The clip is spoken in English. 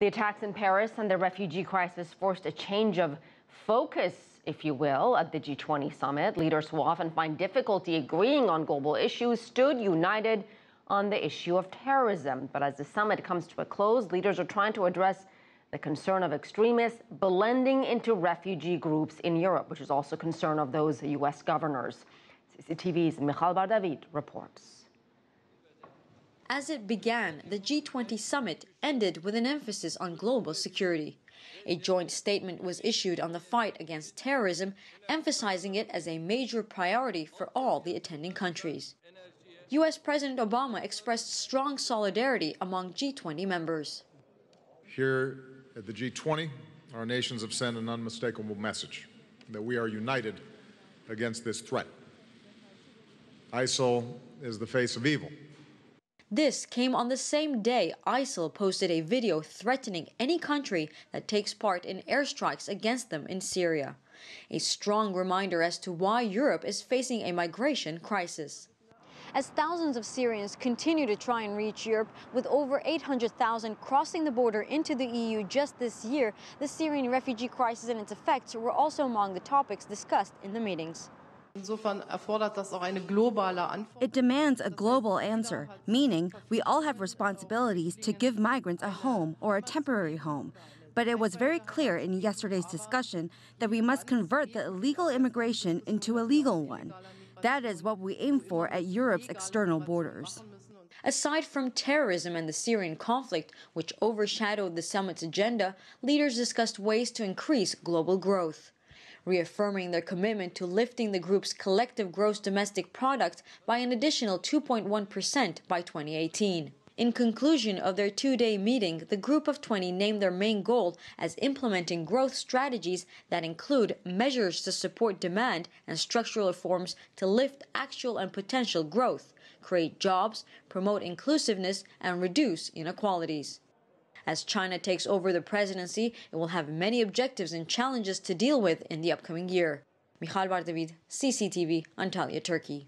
The attacks in Paris and the refugee crisis forced a change of focus, if you will, at the G20 summit. Leaders who often find difficulty agreeing on global issues stood united on the issue of terrorism. But as the summit comes to a close, leaders are trying to address the concern of extremists blending into refugee groups in Europe, which is also a concern of those U.S. governors. CCTV's Michal Bardavid reports. As it began, the G20 summit ended with an emphasis on global security. A joint statement was issued on the fight against terrorism, emphasizing it as a major priority for all the attending countries. U.S. President Obama expressed strong solidarity among G20 members. Here at the G20, our nations have sent an unmistakable message that we are united against this threat. ISIL is the face of evil. This came on the same day ISIL posted a video threatening any country that takes part in airstrikes against them in Syria. A strong reminder as to why Europe is facing a migration crisis. As thousands of Syrians continue to try and reach Europe, with over 800,000 crossing the border into the EU just this year, the Syrian refugee crisis and its effects were also among the topics discussed in the meetings. It demands a global answer, meaning we all have responsibilities to give migrants a home or a temporary home. But it was very clear in yesterday's discussion that we must convert the illegal immigration into a legal one. That is what we aim for at Europe's external borders. Aside from terrorism and the Syrian conflict, which overshadowed the summit's agenda, leaders discussed ways to increase global growth, reaffirming their commitment to lifting the group's collective gross domestic product by an additional 2.1% by 2018. In conclusion of their two-day meeting, the Group of 20 named their main goal as implementing growth strategies that include measures to support demand and structural reforms to lift actual and potential growth, create jobs, promote inclusiveness, and reduce inequalities. As China takes over the presidency, it will have many objectives and challenges to deal with in the upcoming year. Michal Bardavid, CCTV, Antalya, Turkey.